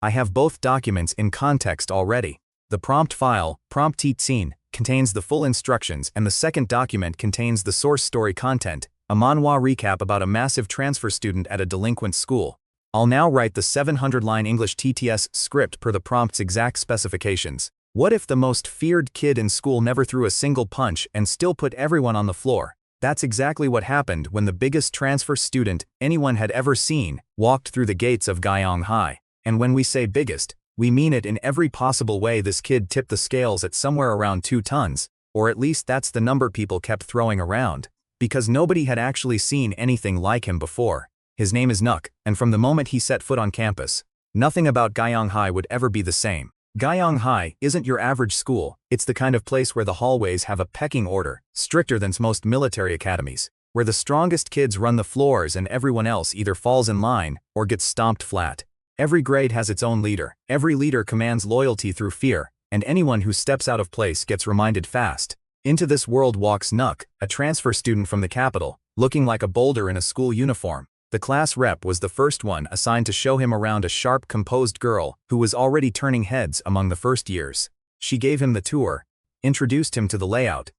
I have both documents in context already. The prompt file, prompt scene, contains the full instructions, and the second document contains the source story content, a manhwa recap about a massive transfer student at a delinquent school. I'll now write the 700-line English TTS script per the prompt's exact specifications. What if the most feared kid in school never threw a single punch and still put everyone on the floor? That's exactly what happened when the biggest transfer student anyone had ever seen walked through the gates of Guyang High. And when we say biggest, we mean it in every possible way. This kid tipped the scales at somewhere around 2 tons, or at least that's the number people kept throwing around, because nobody had actually seen anything like him before. His name is Nuk, and from the moment he set foot on campus, nothing about Guyang High would ever be the same. Guyang High isn't your average school. It's the kind of place where the hallways have a pecking order, stricter than most military academies, where the strongest kids run the floors and everyone else either falls in line or gets stomped flat. Every grade has its own leader. Every leader commands loyalty through fear, and anyone who steps out of place gets reminded fast. Into this world walks Nuk, a transfer student from the capital, looking like a boulder in a school uniform. The class rep was the first one assigned to show him around a sharp, composed girl who was already turning heads among the first years. She gave him the tour, introduced him to the layout,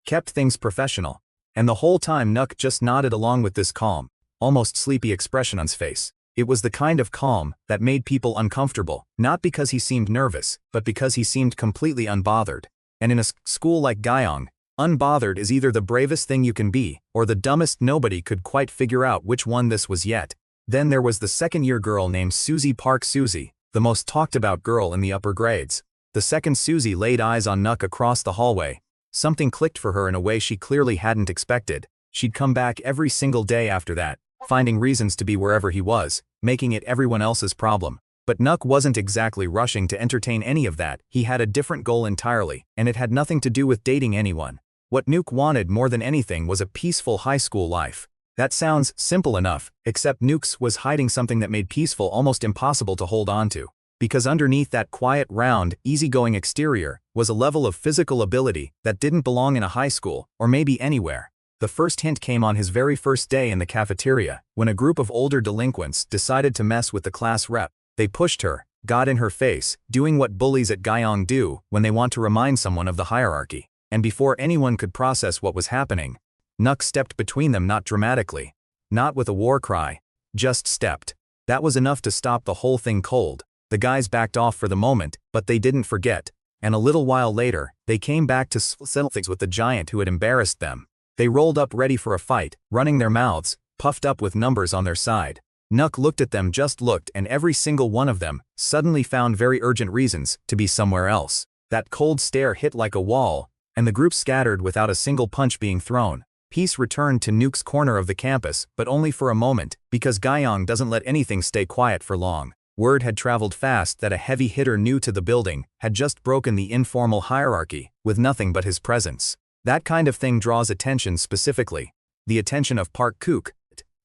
kept things professional, and the whole time Nuk just nodded along with this calm, almost sleepy expression on his face. It was the kind of calm that made people uncomfortable, not because he seemed nervous, but because he seemed completely unbothered. And in a school like Guyang, unbothered is either the bravest thing you can be, or the dumbest. Nobody could quite figure out which one this was yet. Then there was the second-year girl named Susie Park. Susie, the most talked-about girl in the upper grades. The second Susie laid eyes on Nuk across the hallway. Something clicked for her in a way she clearly hadn't expected. She'd come back every single day after that, finding reasons to be wherever he was, making it everyone else's problem. But Nuk wasn't exactly rushing to entertain any of that. He had a different goal entirely, and it had nothing to do with dating anyone. What Nuk wanted more than anything was a peaceful high school life. That sounds simple enough, except Nuk's was hiding something that made peaceful almost impossible to hold on to. Because underneath that quiet, round, easygoing exterior was a level of physical ability that didn't belong in a high school, or maybe anywhere. The first hint came on his very first day in the cafeteria, when a group of older delinquents decided to mess with the class rep. They pushed her, got in her face, doing what bullies at Guyang do when they want to remind someone of the hierarchy. And before anyone could process what was happening, Nuk stepped between them, not dramatically, not with a war cry, just stepped. That was enough to stop the whole thing cold. The guys backed off for the moment, but they didn't forget, and a little while later, they came back to settle things with the giant who had embarrassed them. They rolled up ready for a fight, running their mouths, puffed up with numbers on their side. Nuk looked at them, just looked, and every single one of them suddenly found very urgent reasons to be somewhere else. That cold stare hit like a wall, and the group scattered without a single punch being thrown. Peace returned to Nuk's corner of the campus, but only for a moment, because Guyang doesn't let anything stay quiet for long. Word had traveled fast that a heavy hitter new to the building had just broken the informal hierarchy with nothing but his presence. That kind of thing draws attention, specifically the attention of Park Kuk,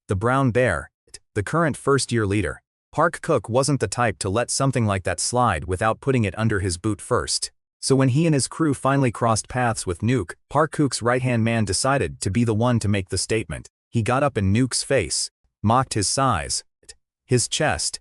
the brown bear, the current first-year leader. Park Kuk wasn't the type to let something like that slide without putting it under his boot first. So when he and his crew finally crossed paths with Nuk, Park Kuk's right-hand man decided to be the one to make the statement. He got up in Nuk's face, mocked his size, his chest,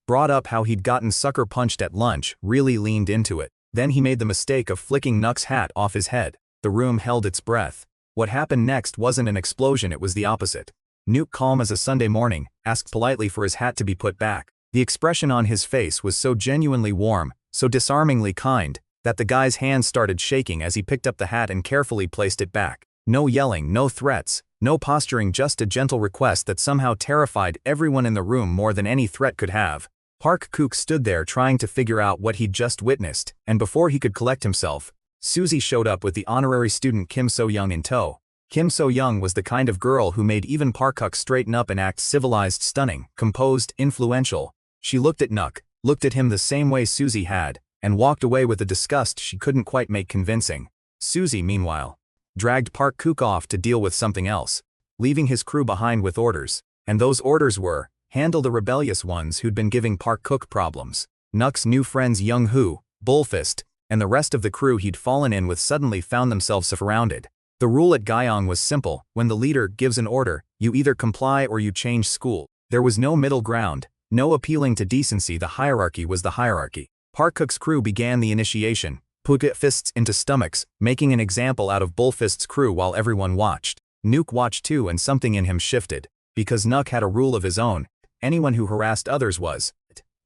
brought up how he'd gotten sucker punched at lunch, really leaned into it. Then he made the mistake of flicking Nuk's hat off his head. The room held its breath. What happened next wasn't an explosion, it was the opposite. Nuk, calm as a Sunday morning, asked politely for his hat to be put back. The expression on his face was so genuinely warm, so disarmingly kind, that the guy's hands started shaking as he picked up the hat and carefully placed it back. No yelling, no threats, no posturing, just a gentle request that somehow terrified everyone in the room more than any threat could have. Park Kuk stood there trying to figure out what he'd just witnessed, and before he could collect himself, Susie showed up with the honorary student Kim So-young in tow. Kim So-young was the kind of girl who made even Park Kuk straighten up and act civilized, stunning, composed, influential. She looked at Nuk, looked at him the same way Susie had, and walked away with a disgust she couldn't quite make convincing. Susie, meanwhile, dragged Park Kuk off to deal with something else, leaving his crew behind with orders. And those orders were, handle the rebellious ones who'd been giving Park Kuk problems. Nuk's new friends Young-hoo, Bullfist, and the rest of the crew he'd fallen in with suddenly found themselves surrounded. The rule at Guyang was simple: when the leader gives an order, you either comply or you change school. There was no middle ground, No appealing to decency, the hierarchy was the hierarchy. Park Kuk's crew began the initiation, put fists into stomachs, making an example out of Bullfist's crew while everyone watched. Nuke watched too, and something in him shifted. Because Nuke had a rule of his own: anyone who harassed others was,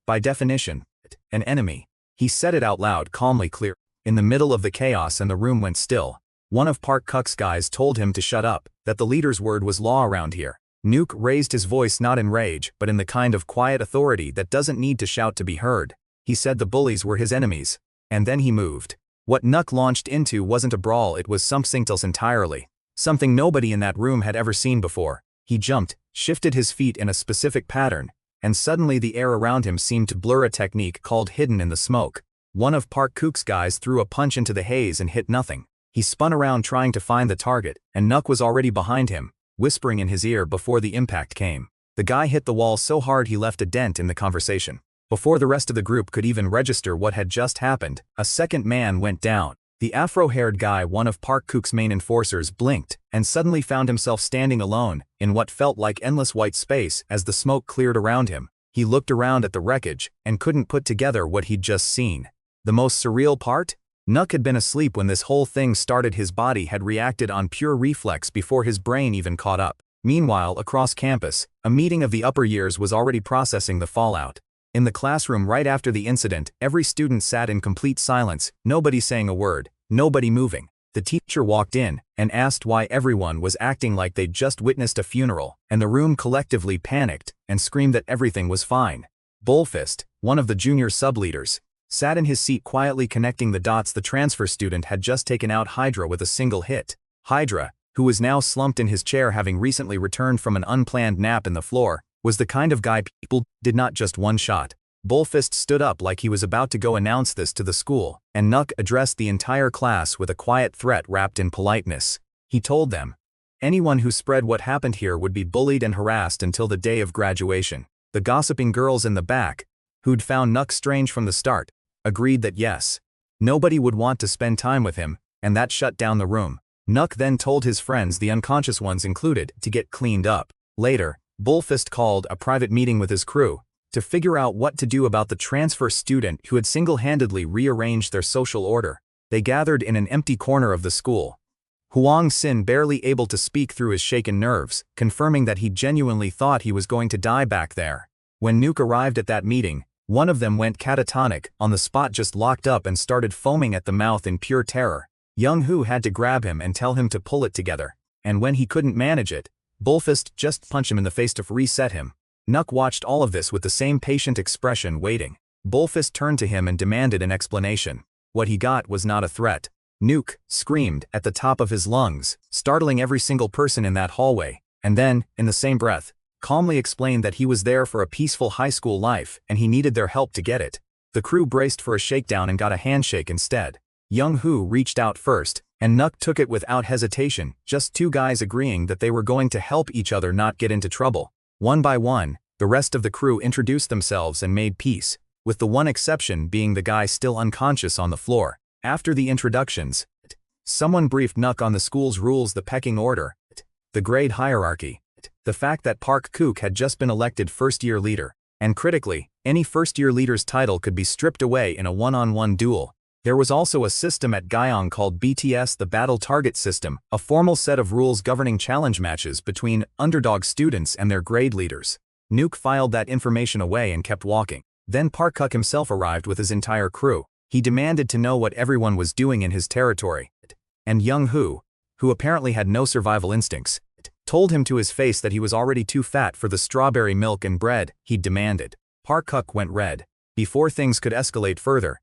by definition, an enemy. He said it out loud, calmly, clear. In the middle of the chaos and the room went still, one of Park Kuk's guys told him to shut up, that the leader's word was law around here. Nuke raised his voice, not in rage, but in the kind of quiet authority that doesn't need to shout to be heard. He said the bullies were his enemies. And then he moved. What Nuke launched into wasn't a brawl, it was something else entirely. Something nobody in that room had ever seen before. He jumped, shifted his feet in a specific pattern, and suddenly the air around him seemed to blur, a technique called hidden in the smoke. One of Park Kuk's guys threw a punch into the haze and hit nothing. He spun around trying to find the target, and Nuke was already behind him, whispering in his ear before the impact came. The guy hit the wall so hard he left a dent in the conversation. Before the rest of the group could even register what had just happened, a second man went down. The afro-haired guy, one of Park Kuk's main enforcers, blinked, and suddenly found himself standing alone, in what felt like endless white space as the smoke cleared around him. He looked around at the wreckage, and couldn't put together what he'd just seen. The most surreal part? Nuke had been asleep when this whole thing started. His body had reacted on pure reflex before his brain even caught up. Meanwhile, across campus, a meeting of the upper years was already processing the fallout. In the classroom right after the incident, every student sat in complete silence, nobody saying a word, nobody moving. The teacher walked in and asked why everyone was acting like they'd just witnessed a funeral, and the room collectively panicked and screamed that everything was fine. Bullfist, one of the junior sub-leaders, sat in his seat quietly connecting the dots. The transfer student had just taken out Hydra with a single hit. Hydra, who was now slumped in his chair having recently returned from an unplanned nap in the floor, was the kind of guy people did not just one shot. Bullfist stood up like he was about to go announce this to the school, and Nuke addressed the entire class with a quiet threat wrapped in politeness. He told them, anyone who spread what happened here would be bullied and harassed until the day of graduation. The gossiping girls in the back, who'd found Nuke strange from the start, agreed that yes, nobody would want to spend time with him, and that shut down the room. Nuke then told his friends, the unconscious ones included, to get cleaned up. Later, Bullfist called a private meeting with his crew to figure out what to do about the transfer student who had single-handedly rearranged their social order. They gathered in an empty corner of the school. Huang Xin barely able to speak through his shaken nerves, confirming that he genuinely thought he was going to die back there. When Nuke arrived at that meeting, one of them went catatonic, on the spot, just locked up and started foaming at the mouth in pure terror. Young Hu had to grab him and tell him to pull it together, and when he couldn't manage it, Bullfist just punched him in the face to reset him. Nuke watched all of this with the same patient expression, waiting. Bullfist turned to him and demanded an explanation. What he got was not a threat. Nuke screamed at the top of his lungs, startling every single person in that hallway, and then, in the same breath, calmly explained that he was there for a peaceful high school life and he needed their help to get it. The crew braced for a shakedown and got a handshake instead. Young Hu reached out first, and Nuke took it without hesitation, just two guys agreeing that they were going to help each other not get into trouble. One by one, the rest of the crew introduced themselves and made peace, with the one exception being the guy still unconscious on the floor. After the introductions, someone briefed Nuke on the school's rules, the pecking order, the grade hierarchy, the fact that Park Kuk had just been elected first-year leader, and critically, any first-year leader's title could be stripped away in a one-on-one duel. There was also a system at Guyang called BTS, the Battle Target System, a formal set of rules governing challenge matches between underdog students and their grade leaders. Nuke filed that information away and kept walking. Then Park Kuk himself arrived with his entire crew. He demanded to know what everyone was doing in his territory. And Young Hu, who apparently had no survival instincts, told him to his face that he was already too fat for the strawberry milk and bread he'd demanded. Park Kuk went red. Before things could escalate further,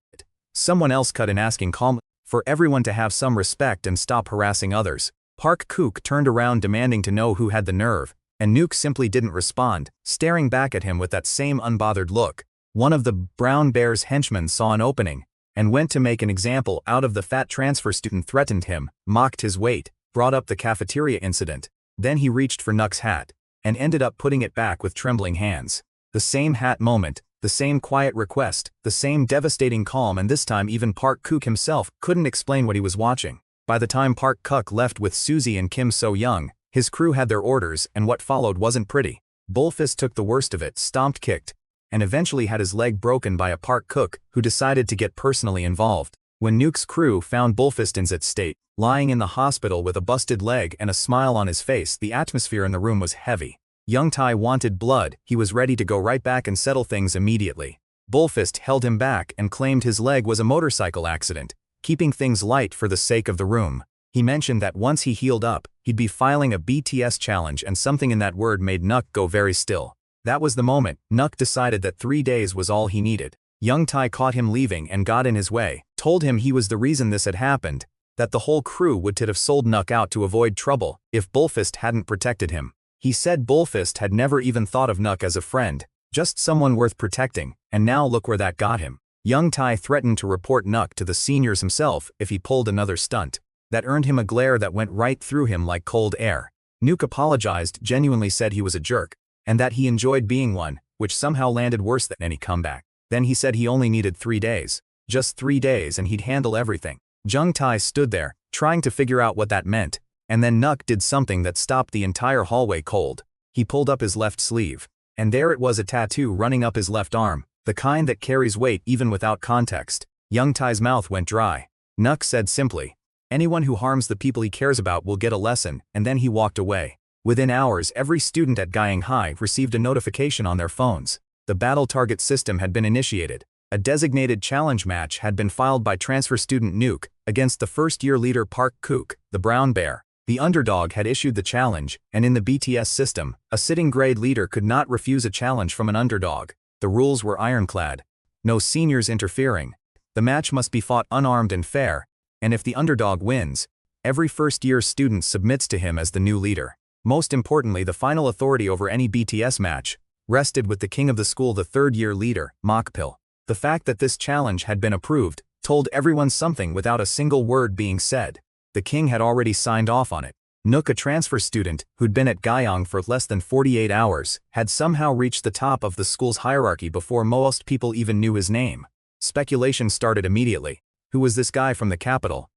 someone else cut in, asking calmly for everyone to have some respect and stop harassing others. Park Kuk turned around demanding to know who had the nerve, and Nuke simply didn't respond, staring back at him with that same unbothered look. One of the Brown Bear's henchmen saw an opening, and went to make an example out of the fat transfer student, threatened him, mocked his weight, brought up the cafeteria incident. Then he reached for Nuke's hat, and ended up putting it back with trembling hands. The same hat moment, the same quiet request, the same devastating calm, and this time even Park Kuk himself couldn't explain what he was watching. By the time Park Kuk left with Suzy and Kim So Young, his crew had their orders, and what followed wasn't pretty. Bullfist took the worst of it, stomped, kicked, and eventually had his leg broken by a Park Kuk who decided to get personally involved. When Nuke's crew found Bullfist in its state, lying in the hospital with a busted leg and a smile on his face, the atmosphere in the room was heavy. Young Tai wanted blood, he was ready to go right back and settle things immediately. Bullfist held him back and claimed his leg was a motorcycle accident, keeping things light for the sake of the room. He mentioned that once he healed up, he'd be filing a BTS challenge, and something in that word made Nuk go very still. That was the moment Nuk decided that 3 days was all he needed. Young Tai caught him leaving and got in his way, told him he was the reason this had happened, that the whole crew would have sold Nuk out to avoid trouble if Bullfist hadn't protected him. He said Bullfist had never even thought of Nuk as a friend, just someone worth protecting, and now look where that got him. Young Tai threatened to report Nuk to the seniors himself if he pulled another stunt. That earned him a glare that went right through him like cold air. Nuk apologized, genuinely said he was a jerk, and that he enjoyed being one, which somehow landed worse than any comeback. Then he said he only needed 3 days. Just 3 days and he'd handle everything. Young Tai stood there, trying to figure out what that meant, and then Nuk did something that stopped the entire hallway cold. He pulled up his left sleeve, and there it was, a tattoo running up his left arm, the kind that carries weight even without context. Young Tai's mouth went dry. Nuk said simply, "Anyone who harms the people he cares about will get a lesson," and then he walked away. Within hours, every student at Guyang High received a notification on their phones. The battle target system had been initiated. A designated challenge match had been filed by transfer student Nuke against the first-year leader Park Kuk, the brown bear. The underdog had issued the challenge, and in the BTS system, a sitting grade leader could not refuse a challenge from an underdog. The rules were ironclad. No seniors interfering. The match must be fought unarmed and fair, and if the underdog wins, every first-year student submits to him as the new leader. Most importantly, the final authority over any BTS match rested with the king of the school, the third-year leader, Mokpil. The fact that this challenge had been approved told everyone something without a single word being said. The king had already signed off on it. Nuk, a transfer student who'd been at Guyang for less than 48 hours, had somehow reached the top of the school's hierarchy before most people even knew his name. Speculation started immediately. Who was this guy from the capital?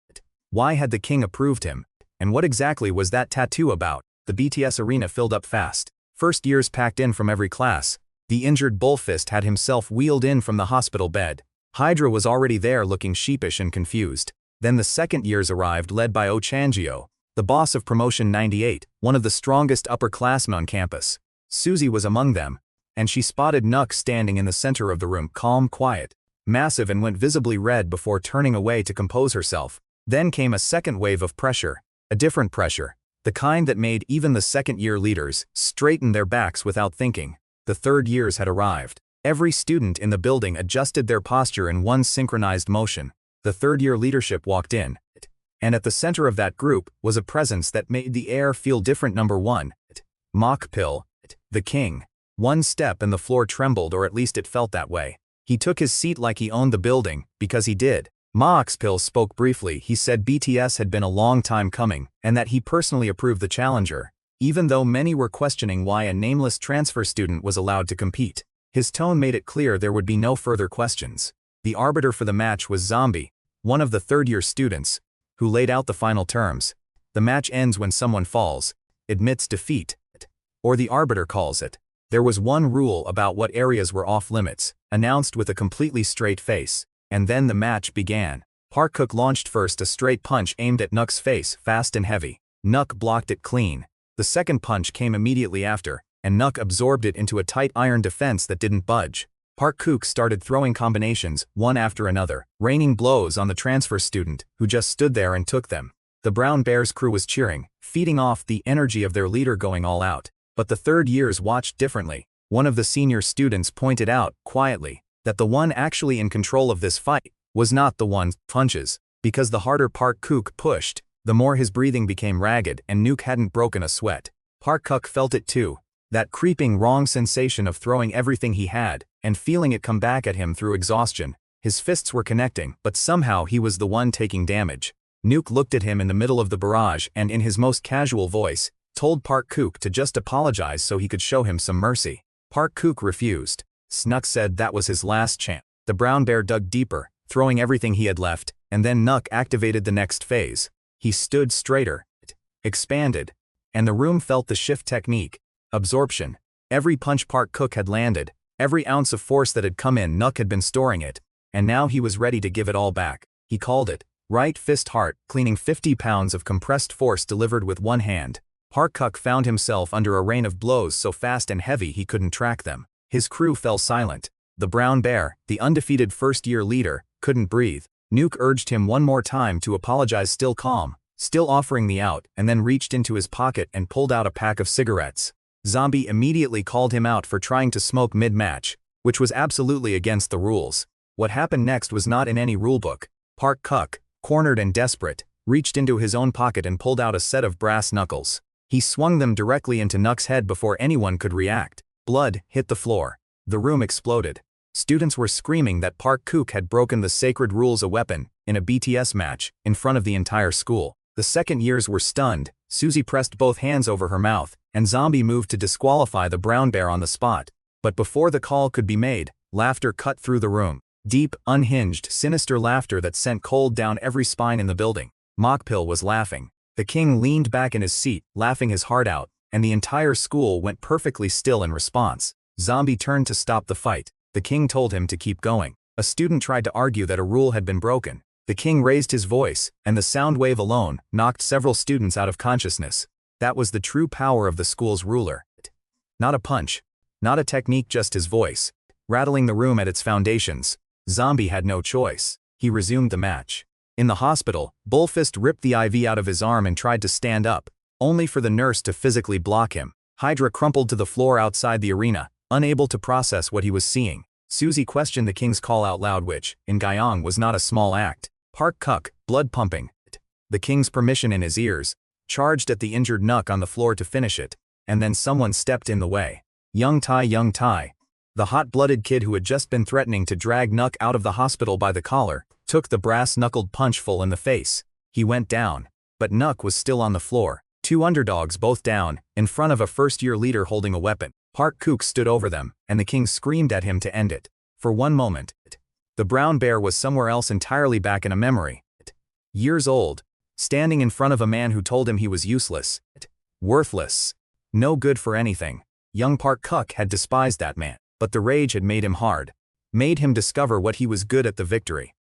Why had the king approved him? And what exactly was that tattoo about? The BTS arena filled up fast. First years packed in from every class. The injured Bullfist had himself wheeled in from the hospital bed. Hydra was already there, looking sheepish and confused. Then the second years arrived, led by Oh Changio, the boss of Promotion 98, one of the strongest upperclassmen on campus. Susie was among them, and she spotted Nuk standing in the center of the room, calm, quiet, massive, and went visibly red before turning away to compose herself. Then came a second wave of pressure, a different pressure, the kind that made even the second-year leaders straighten their backs without thinking. The third years had arrived. Every student in the building adjusted their posture in one synchronized motion. The third-year leadership walked in, and at the center of that group was a presence that made the air feel different. Number 1. Mokpil, the king. One step and the floor trembled, or at least it felt that way. He took his seat like he owned the building, because he did. Mokpil spoke briefly. He said BTS had been a long time coming, and that he personally approved the challenger, even though many were questioning why a nameless transfer student was allowed to compete. His tone made it clear there would be no further questions. The arbiter for the match was Zombie, one of the third-year students, who laid out the final terms. The match ends when someone falls, admits defeat, or the arbiter calls it. There was one rule about what areas were off-limits, announced with a completely straight face, and then the match began. Park Kuk launched first, a straight punch aimed at Nuk's face, fast and heavy. Nuk blocked it clean. The second punch came immediately after, and Nuk absorbed it into a tight iron defense that didn't budge. Park Kuk started throwing combinations, one after another, raining blows on the transfer student, who just stood there and took them. The Brown Bears crew was cheering, feeding off the energy of their leader going all out. But the third years watched differently. One of the senior students pointed out, quietly, that the one actually in control of this fight was not the one punches, because the harder Park Kuk pushed, the more his breathing became ragged, and Nuke hadn't broken a sweat. Park Kuk felt it too. That creeping wrong sensation of throwing everything he had, and feeling it come back at him through exhaustion. His fists were connecting, but somehow he was the one taking damage. Nuke looked at him in the middle of the barrage and, in his most casual voice, told Park Kuk to just apologize so he could show him some mercy. Park Kuk refused. Nuk said that was his last chance. The brown bear dug deeper, throwing everything he had left, and then Nuk activated the next phase. He stood straighter, expanded, and the room felt the shift technique. Absorption. Every punch Park Kuk had landed, Every ounce of force that had come in, Nuk had been storing it, and now he was ready to give it all back. He called it right fist heart, cleaning 50 pounds of compressed force delivered with one hand. Park Kuk found himself under a rain of blows so fast and heavy he couldn't track them. His crew fell silent. The brown bear, the undefeated first-year leader, couldn't breathe. Nuk urged him one more time to apologize, still calm, still offering the out, and then reached into his pocket and pulled out a pack of cigarettes. Zombie immediately called him out for trying to smoke mid-match, which was absolutely against the rules. What happened next was not in any rulebook. Park Kuk, cornered and desperate, reached into his own pocket and pulled out a set of brass knuckles. He swung them directly into Nuk's head before anyone could react. Blood hit the floor. The room exploded. Students were screaming that Park Kuk had broken the sacred rules, a weapon, in a BTS match, in front of the entire school. The second years were stunned. Susie pressed both hands over her mouth, and Zombie moved to disqualify the brown bear on the spot. But before the call could be made, laughter cut through the room. Deep, unhinged, sinister laughter that sent cold down every spine in the building. Mockpill was laughing. The king leaned back in his seat, laughing his heart out, and the entire school went perfectly still in response. Zombie turned to stop the fight. The king told him to keep going. A student tried to argue that a rule had been broken. The king raised his voice, and the sound wave alone knocked several students out of consciousness. That was the true power of the school's ruler. Not a punch, not a technique, just his voice, rattling the room at its foundations. Zombie had no choice. He resumed the match. In the hospital, Bullfist ripped the IV out of his arm and tried to stand up, only for the nurse to physically block him. Hydra crumpled to the floor outside the arena, unable to process what he was seeing. Susie questioned the king's call out loud, which, in Guyang, was not a small act. Park Kuk, blood pumping, the king's permission in his ears, charged at the injured Nuk on the floor to finish it, and then someone stepped in the way. Young Tai, the hot-blooded kid who had just been threatening to drag Nuk out of the hospital by the collar, took the brass-knuckled punch full in the face. He went down, but Nuk was still on the floor. Two underdogs both down, in front of a first-year leader holding a weapon. Park Kuk stood over them, and the king screamed at him to end it. For one moment, the brown bear was somewhere else entirely, back in a memory. Years old, standing in front of a man who told him he was useless, worthless, no good for anything. Young Park Kuk had despised that man, but the rage had made him hard, made him discover what he was good at: the victory.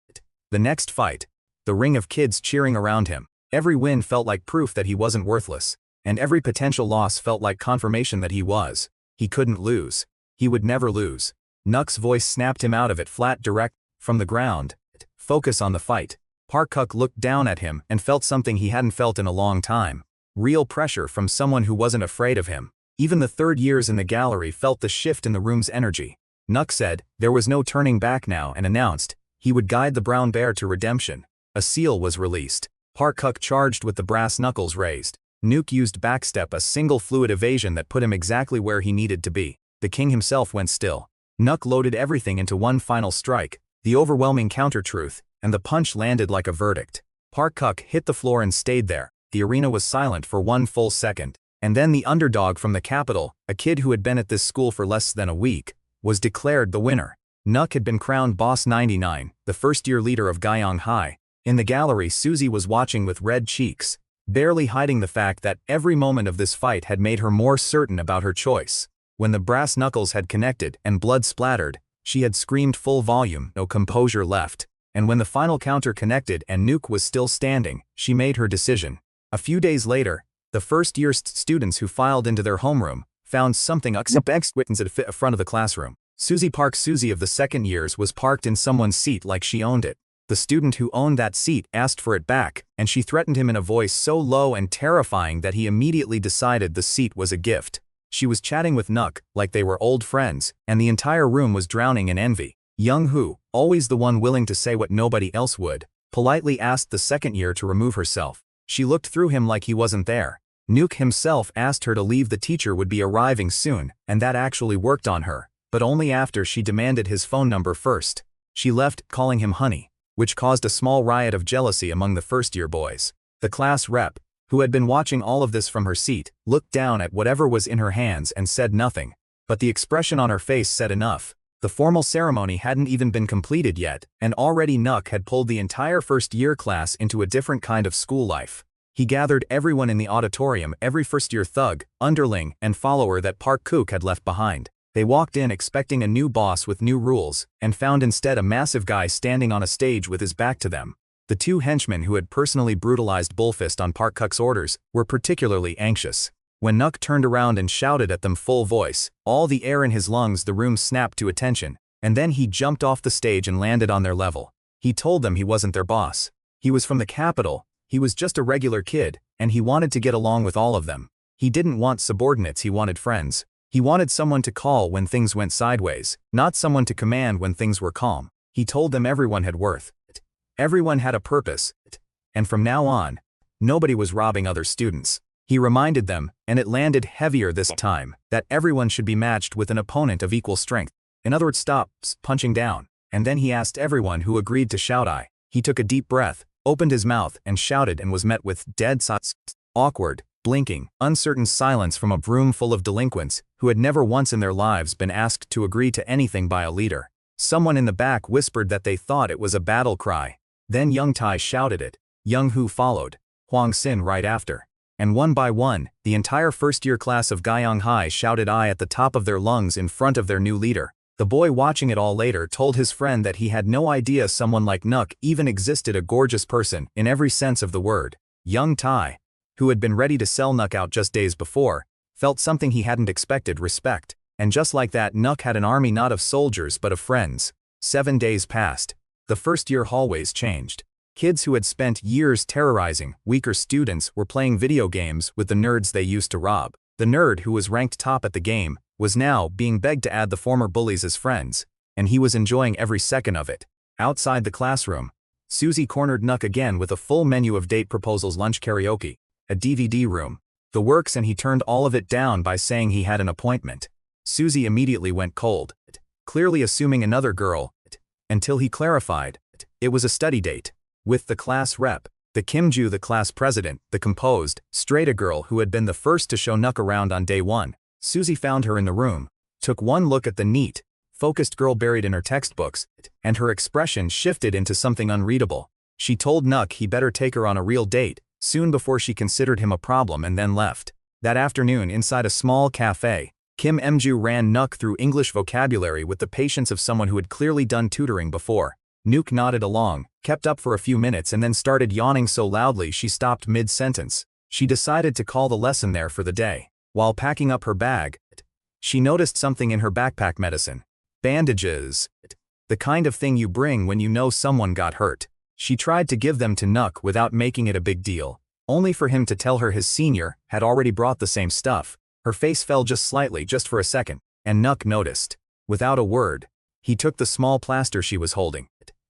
The next fight, the ring of kids cheering around him. Every win felt like proof that he wasn't worthless, and every potential loss felt like confirmation that he was. He couldn't lose. He would never lose. Nuk's voice snapped him out of it, flat, direct, from the ground. Focus on the fight. Park Kuk looked down at him and felt something he hadn't felt in a long time. Real pressure from someone who wasn't afraid of him. Even the third years in the gallery felt the shift in the room's energy. Nuk said there was no turning back now and announced he would guide the brown bear to redemption. A seal was released. Park Kuk charged with the brass knuckles raised. Nuk used backstep, a single fluid evasion that put him exactly where he needed to be. The king himself went still. Nuk loaded everything into one final strike, the overwhelming counter-truth, and the punch landed like a verdict. Park Kuk hit the floor and stayed there. The arena was silent for one full second. And then the underdog from the capital, a kid who had been at this school for less than a week, was declared the winner. Nuk had been crowned Boss 99, the first-year leader of Guyang High. In the gallery, Susie was watching with red cheeks, barely hiding the fact that every moment of this fight had made her more certain about her choice. When the brass knuckles had connected and blood splattered, she had screamed full volume, no composure left. And when the final counter connected and Nuk was still standing, she made her decision. A few days later, the first-year students who filed into their homeroom found something unexpected at the front of the classroom. Susie Park, Susie of the second years, was parked in someone's seat like she owned it. The student who owned that seat asked for it back, and she threatened him in a voice so low and terrifying that he immediately decided the seat was a gift. She was chatting with Nuk like they were old friends, and the entire room was drowning in envy. Young Hu, always the one willing to say what nobody else would, politely asked the second year to remove herself. She looked through him like he wasn't there. Nuk himself asked her to leave. The teacher would be arriving soon, and that actually worked on her, but only after she demanded his phone number first. She left, calling him honey, which caused a small riot of jealousy among the first-year boys. The class rep, who had been watching all of this from her seat, looked down at whatever was in her hands and said nothing, but the expression on her face said enough. The formal ceremony hadn't even been completed yet, and already Nuk had pulled the entire first-year class into a different kind of school life. He gathered everyone in the auditorium, every first-year thug, underling, and follower that Park Kuk had left behind. They walked in expecting a new boss with new rules, and found instead a massive guy standing on a stage with his back to them. The two henchmen who had personally brutalized Bullfist on Park Kuk's orders were particularly anxious. When Nuk turned around and shouted at them full voice, all the air in his lungs, the room snapped to attention, and then he jumped off the stage and landed on their level. He told them he wasn't their boss. He was from the capital, he was just a regular kid, and he wanted to get along with all of them. He didn't want subordinates, he wanted friends. He wanted someone to call when things went sideways, not someone to command when things were calm. He told them everyone had worth. Everyone had a purpose. And from now on, nobody was robbing other students. He reminded them, and it landed heavier this time, that everyone should be matched with an opponent of equal strength. In other words, stop punching down. And then he asked everyone who agreed to shout "I." He took a deep breath, opened his mouth, and shouted, and was met with dead silence. Awkward, blinking, uncertain silence from a room full of delinquents who had never once in their lives been asked to agree to anything by a leader. Someone in the back whispered that they thought it was a battle cry. Then Young Tai shouted it. Young Hu followed. Huang Xin right after. And one by one, the entire first-year class of Guyang High shouted "I" at the top of their lungs in front of their new leader. The boy watching it all later told his friend that he had no idea someone like Nuk even existed, a gorgeous person in every sense of the word. Young Tai, who had been ready to sell Nuk out just days before, felt something he hadn't expected: respect. And just like that, Nuk had an army not of soldiers but of friends. 7 days passed. The first-year hallways changed. Kids who had spent years terrorizing weaker students were playing video games with the nerds they used to rob. The nerd who was ranked top at the game was now being begged to add the former bullies as friends, and he was enjoying every second of it. Outside the classroom, Susie cornered Nuk again with a full menu of date proposals, lunch, karaoke, a DVD room, the works, and he turned all of it down by saying he had an appointment. Susie immediately went cold, clearly assuming another girl, until he clarified, it was a study date. With the class rep, the Kimju, the class president, the composed, straight girl who had been the first to show Nuk around on day one. Susie found her in the room, took one look at the neat, focused girl buried in her textbooks, and her expression shifted into something unreadable. She told Nuk he better take her on a real date soon before she considered him a problem, and then left. That afternoon, inside a small cafe, Kim Mju ran Nuk through English vocabulary with the patience of someone who had clearly done tutoring before. Nuk nodded along, kept up for a few minutes, and then started yawning so loudly she stopped mid-sentence. She decided to call the lesson there for the day. While packing up her bag, she noticed something in her backpack: medicine. Bandages. The kind of thing you bring when you know someone got hurt. She tried to give them to Nuk without making it a big deal, only for him to tell her his senior had already brought the same stuff. Her face fell just slightly, just for a second, and Nuk noticed. Without a word, he took the small plaster she was holding,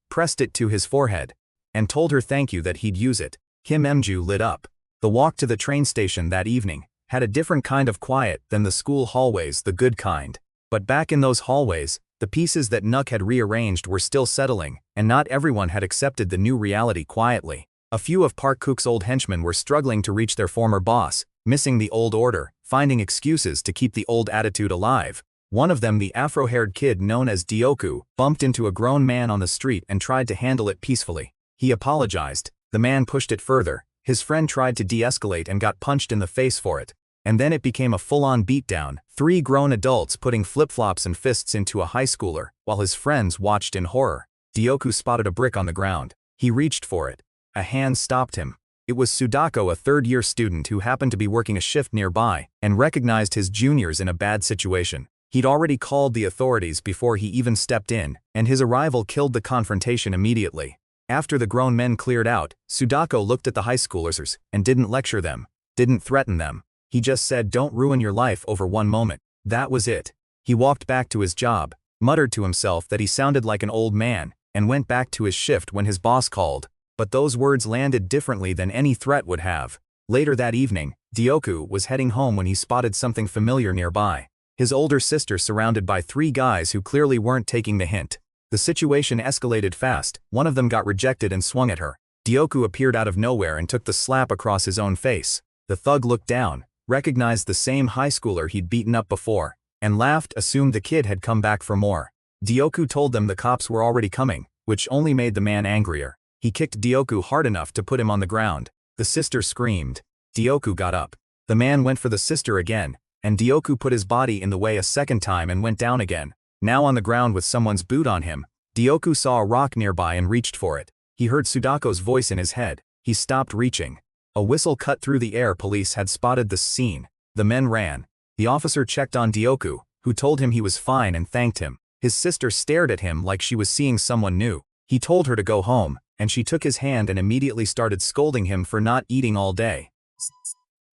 pressed it to his forehead, and told her thank you that he'd use it. Kim Mju lit up. The walk to the train station that evening had a different kind of quiet than the school hallways, the good kind. But back in those hallways, the pieces that Nuk had rearranged were still settling, and not everyone had accepted the new reality quietly. A few of Park Kuk's old henchmen were struggling to reach their former boss, missing the old order, finding excuses to keep the old attitude alive. One of them, the afro-haired kid known as Dioku, bumped into a grown man on the street and tried to handle it peacefully. He apologized. The man pushed it further. His friend tried to de-escalate and got punched in the face for it. And then it became a full-on beatdown, 3 grown adults putting flip-flops and fists into a high schooler, while his friends watched in horror. Dioku spotted a brick on the ground. He reached for it. A hand stopped him. It was Sudako, a third-year student who happened to be working a shift nearby, and recognized his juniors in a bad situation. He'd already called the authorities before he even stepped in, and his arrival killed the confrontation immediately. After the grown men cleared out, Sudako looked at the high schoolers and didn't lecture them, didn't threaten them. He just said, "Don't ruin your life over one moment." That was it. He walked back to his job, muttered to himself that he sounded like an old man, and went back to his shift when his boss called. But those words landed differently than any threat would have. Later that evening, Dioku was heading home when he spotted something familiar nearby. His older sister surrounded by 3 guys who clearly weren't taking the hint. The situation escalated fast. One of them got rejected and swung at her. Dioku appeared out of nowhere and took the slap across his own face. The thug looked down, recognized the same high schooler he'd beaten up before, and laughed, assumed the kid had come back for more. Dioku told them the cops were already coming, which only made the man angrier. He kicked Dioku hard enough to put him on the ground. The sister screamed. Dioku got up. The man went for the sister again, and Dioku put his body in the way a second time and went down again. Now on the ground with someone's boot on him, Dioku saw a rock nearby and reached for it. He heard Sudako's voice in his head. He stopped reaching. A whistle cut through the air. Police had spotted the scene. The men ran. The officer checked on Dioku, who told him he was fine and thanked him. His sister stared at him like she was seeing someone new. He told her to go home, and she took his hand and immediately started scolding him for not eating all day.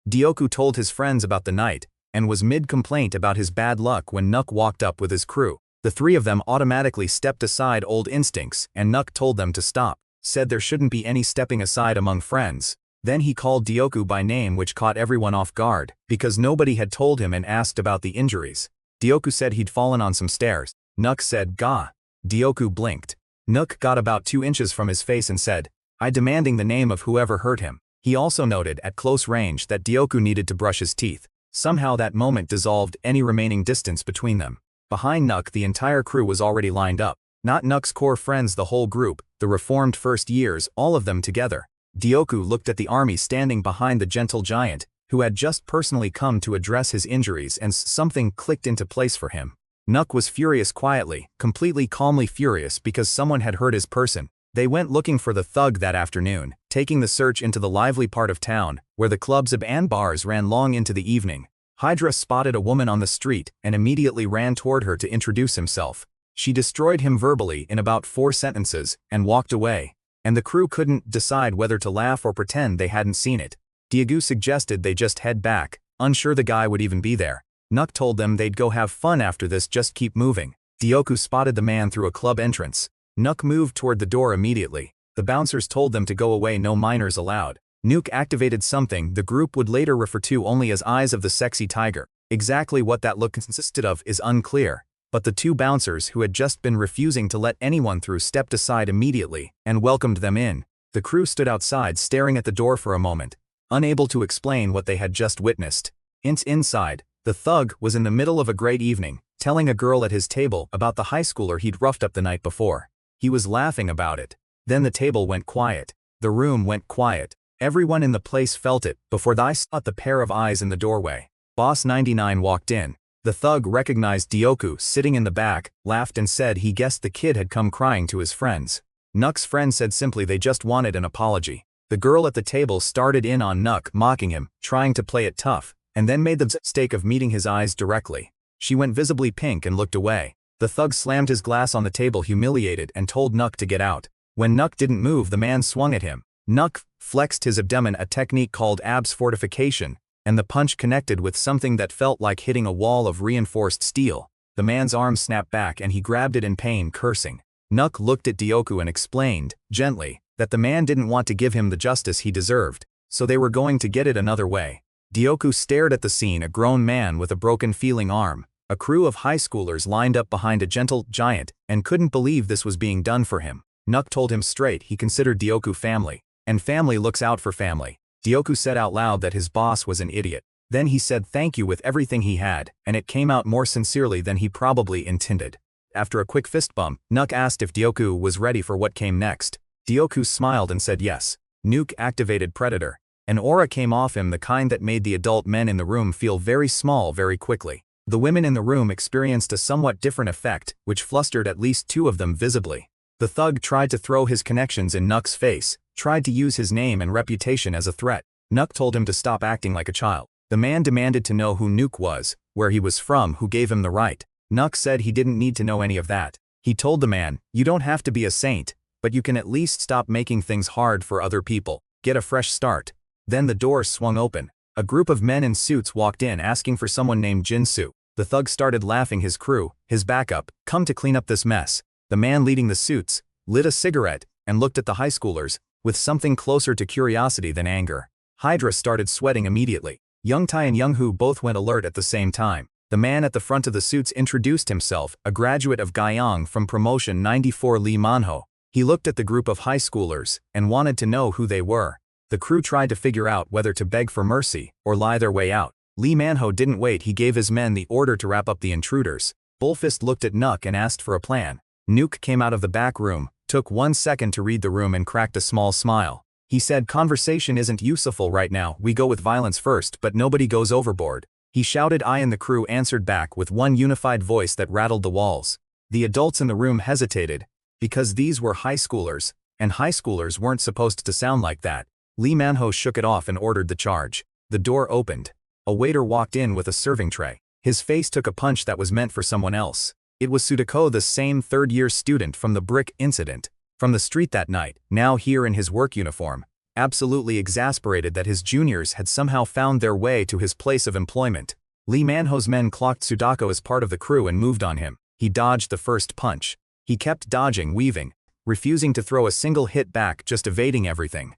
Dioku told his friends about the night, and was mid-complaint about his bad luck when Nuk walked up with his crew. The three of them automatically stepped aside old instincts, and Nuk told them to stop, said there shouldn't be any stepping aside among friends. Then he called Dioku by name, which caught everyone off guard, because nobody had told him, and asked about the injuries. Dioku said he'd fallen on some stairs. Nuk said, "Ga." Dioku blinked. Nuk got about 2 inches from his face and said, "I," demanding the name of whoever hurt him. He also noted at close range that Dioku needed to brush his teeth. Somehow that moment dissolved any remaining distance between them. Behind Nuk, the entire crew was already lined up. Not Nuk's core friends, the whole group, the reformed first years, all of them together. Dioku looked at the army standing behind the gentle giant, who had just personally come to address his injuries, and something clicked into place for him. Nuk was furious quietly, completely calmly furious because someone had hurt his person. They went looking for the thug that afternoon, taking the search into the lively part of town, where the clubs and bars ran long into the evening. Hydra spotted a woman on the street and immediately ran toward her to introduce himself. She destroyed him verbally in about 4 sentences and walked away, and the crew couldn't decide whether to laugh or pretend they hadn't seen it. Dioku suggested they just head back, unsure the guy would even be there. Nuk told them they'd go have fun after this, just keep moving. Dioku spotted the man through a club entrance. Nuk moved toward the door immediately. The bouncers told them to go away, no minors allowed. Nuk activated something the group would later refer to only as Eyes of the Sexy Tiger. Exactly what that look consisted of is unclear, but the 2 bouncers who had just been refusing to let anyone through stepped aside immediately and welcomed them in. The crew stood outside staring at the door for a moment, unable to explain what they had just witnessed. Inside, the thug was in the middle of a great evening, telling a girl at his table about the high schooler he'd roughed up the night before. He was laughing about it. Then the table went quiet. The room went quiet. Everyone in the place felt it before they saw the pair of eyes in the doorway. Boss 99 walked in. The thug recognized Dioku sitting in the back, laughed and said he guessed the kid had come crying to his friends. Nuk's friend said simply they just wanted an apology. The girl at the table started in on Nuk, mocking him, trying to play it tough, and then made the mistake of meeting his eyes directly. She went visibly pink and looked away. The thug slammed his glass on the table, humiliated, and told Nuk to get out. When Nuk didn't move, the man swung at him. Nuk flexed his abdomen, a technique called abs fortification, and the punch connected with something that felt like hitting a wall of reinforced steel. The man's arm snapped back and he grabbed it in pain, cursing. Nuk looked at Dioku and explained, gently, that the man didn't want to give him the justice he deserved, so they were going to get it another way. Dioku stared at the scene, a grown man with a broken feeling arm, a crew of high schoolers lined up behind a gentle giant, and couldn't believe this was being done for him. Nuk told him straight he considered Dioku family, and family looks out for family. Dioku said out loud that his boss was an idiot. Then he said thank you with everything he had, and it came out more sincerely than he probably intended. After a quick fist bump, Nuk asked if Dioku was ready for what came next. Dioku smiled and said yes. Nuk activated Predator. An aura came off him, the kind that made the adult men in the room feel very small very quickly. The women in the room experienced a somewhat different effect, which flustered at least 2 of them visibly. The thug tried to throw his connections in Nuk's face, tried to use his name and reputation as a threat. Nuk told him to stop acting like a child. The man demanded to know who Nuk was, where he was from, who gave him the right. Nuk said he didn't need to know any of that. He told the man, you don't have to be a saint, but you can at least stop making things hard for other people. Get a fresh start. Then the door swung open. A group of men in suits walked in asking for someone named Jinsu. The thug started laughing. His crew, his backup, come to clean up this mess. The man leading the suits lit a cigarette and looked at the high schoolers with something closer to curiosity than anger. Hydra started sweating immediately. Young Tai and Young Hu both went alert at the same time. The man at the front of the suits introduced himself, a graduate of Guyang from promotion 94 Lee Manhwa. He looked at the group of high schoolers and wanted to know who they were. The crew tried to figure out whether to beg for mercy or lie their way out. Lee Manhwa didn't wait. He gave his men the order to wrap up the intruders. Bullfist looked at Nuk and asked for a plan. Nuk came out of the back room, took 1 second to read the room and cracked a small smile. He said, conversation isn't useful right now, we go with violence first, but nobody goes overboard. He shouted. I and the crew answered back with one unified voice that rattled the walls. The adults in the room hesitated, because these were high schoolers, and high schoolers weren't supposed to sound like that. Lee Manhwa shook it off and ordered the charge. The door opened. A waiter walked in with a serving tray. His face took a punch that was meant for someone else. It was Sudako, the same third-year student from the brick incident. From the street that night, now here in his work uniform, absolutely exasperated that his juniors had somehow found their way to his place of employment. Lee Manho's men clocked Sudako as part of the crew and moved on him. He dodged the first punch. He kept dodging, weaving, refusing to throw a single hit back, just evading everything.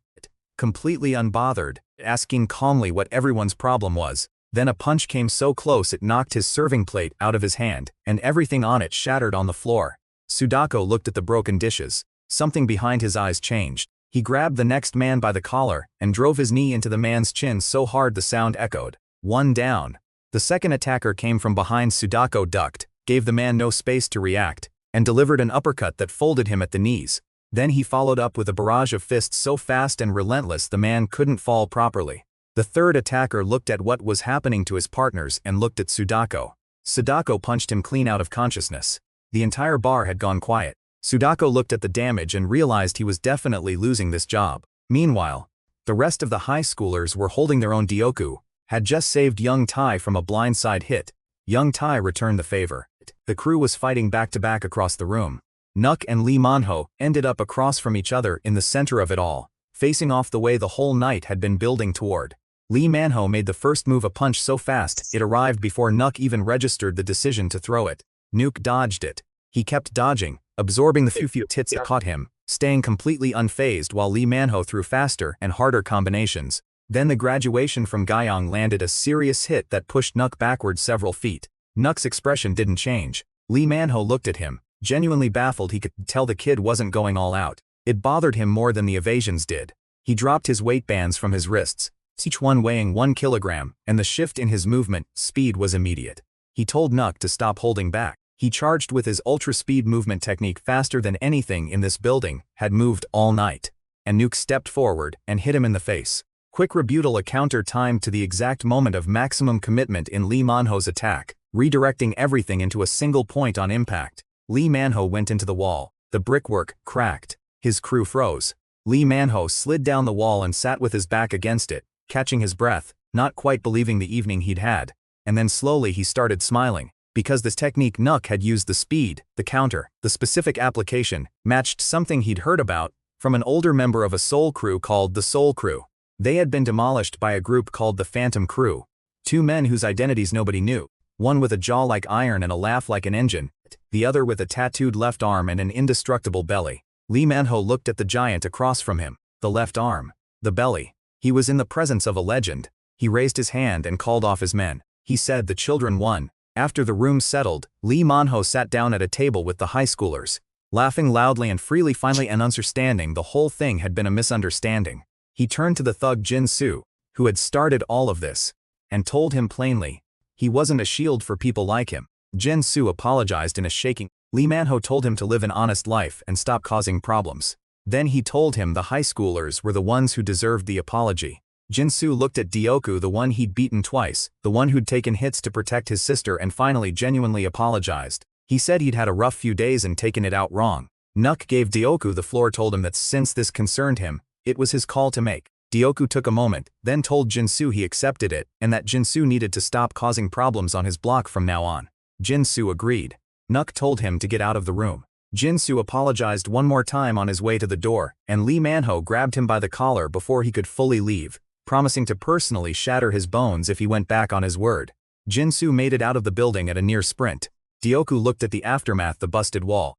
Completely unbothered, asking calmly what everyone's problem was. Then a punch came so close it knocked his serving plate out of his hand, and everything on it shattered on the floor. Sudako looked at the broken dishes. Something behind his eyes changed. He grabbed the next man by the collar and drove his knee into the man's chin so hard the sound echoed. One down. The second attacker came from behind. Sudako ducked, gave the man no space to react, and delivered an uppercut that folded him at the knees. Then he followed up with a barrage of fists so fast and relentless the man couldn't fall properly. The third attacker looked at what was happening to his partners and looked at Sudako. Sudako punched him clean out of consciousness. The entire bar had gone quiet. Sudako looked at the damage and realized he was definitely losing this job. Meanwhile, the rest of the high schoolers were holding their own. Dioku had just saved young Tai from a blindside hit. Young Tai returned the favor. The crew was fighting back-to-back across the room. Nuk and Lee Manhwa ended up across from each other in the center of it all, facing off the way the whole night had been building toward. Lee Manhwa made the first move, a punch so fast it arrived before Nuk even registered the decision to throw it. Nuk dodged it. He kept dodging, absorbing the few hits that caught him, staying completely unfazed while Lee Manhwa threw faster and harder combinations. Then the graduation from Guyang landed a serious hit that pushed Nuk backward several feet. Nuk's expression didn't change. Lee Manhwa looked at him, genuinely baffled. He could tell the kid wasn't going all out. It bothered him more than the evasions did. He dropped his weight bands from his wrists, each one weighing 1 kilogram, and the shift in his movement speed was immediate. He told Nuk to stop holding back. He charged with his ultra-speed movement technique faster than anything in this building had moved all night. And Nuk stepped forward and hit him in the face. Quick rebuttal, a counter timed to the exact moment of maximum commitment in Lee Manhwa's attack, redirecting everything into a single point on impact. Lee Manhwa went into the wall. The brickwork cracked. His crew froze. Lee Manhwa slid down the wall and sat with his back against it, catching his breath, not quite believing the evening he'd had. And then slowly he started smiling, because this technique Nuk had used, the speed, the counter, the specific application, matched something he'd heard about from an older member of a soul crew called the Soul Crew. They had been demolished by a group called the Phantom Crew. 2 men whose identities nobody knew. One with a jaw like iron and a laugh like an engine, the other with a tattooed left arm and an indestructible belly. Lee Manhwa looked at the giant across from him. The left arm. The belly. He was in the presence of a legend. He raised his hand and called off his men. He said the children won. After the room settled, Lee Manhwa sat down at a table with the high schoolers, laughing loudly and freely, finally, and understanding the whole thing had been a misunderstanding. He turned to the thug Jin-soo, who had started all of this, and told him plainly, he wasn't a shield for people like him. Jin-soo apologized in a shaking. Lee Manhwa told him to live an honest life and stop causing problems. Then he told him the high schoolers were the ones who deserved the apology. Jin-soo looked at Dioku, the one he'd beaten twice, the one who'd taken hits to protect his sister, and finally genuinely apologized. He said he'd had a rough few days and taken it out wrong. Nuk gave Dioku the floor, told him that since this concerned him, it was his call to make. Dioku took a moment, then told Jin-soo he accepted it and that Jin-soo needed to stop causing problems on his block from now on. Jin-soo agreed. Nuk told him to get out of the room. Jin-soo apologized one more time on his way to the door, and Lee Manhwa grabbed him by the collar before he could fully leave, promising to personally shatter his bones if he went back on his word. Jin-soo made it out of the building at a near sprint. Dioku looked at the aftermath, the busted wall,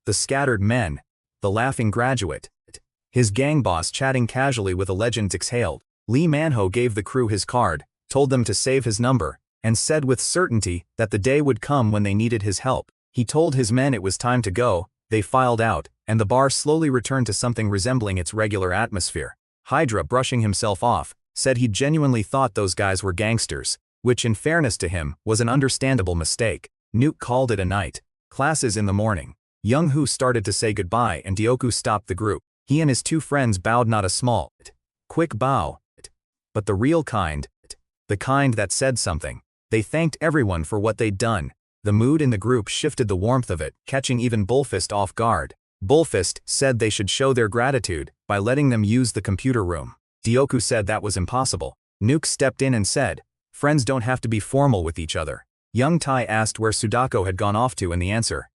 the scattered men, the laughing graduate, his gang boss chatting casually with a legend. Exhaled. Lee Manhwa gave the crew his card, told them to save his number, and said with certainty that the day would come when they needed his help. He told his men it was time to go. They filed out, and the bar slowly returned to something resembling its regular atmosphere. Hydra, brushing himself off, said he genuinely thought those guys were gangsters, which in fairness to him was an understandable mistake. Nuke called it a night. Classes in the morning. Young Hoo started to say goodbye and Dioku stopped the group. He and his 2 friends bowed, not a small, quick bow, but the real kind, the kind that said something. They thanked everyone for what they'd done. The mood in the group shifted, the warmth of it, catching even Bullfist off guard. Bullfist said they should show their gratitude by letting them use the computer room. Dioku said that was impossible. Nuke stepped in and said, "Friends don't have to be formal with each other." Young Tai asked where Sudako had gone off to, and the answer,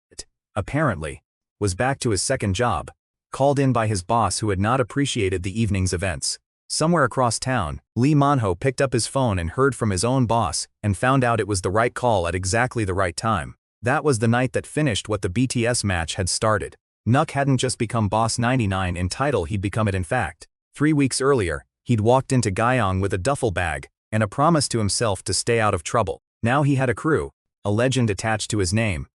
apparently, was back to his second job, called in by his boss who had not appreciated the evening's events. Somewhere across town, Lee Manhwa picked up his phone and heard from his own boss and found out it was the right call at exactly the right time. That was the night that finished what the BTS match had started. Nuk hadn't just become Boss 99 in title, he'd become it in fact. 3 weeks earlier, he'd walked into Guyang with a duffel bag and a promise to himself to stay out of trouble. Now he had a crew, a legend attached to his name,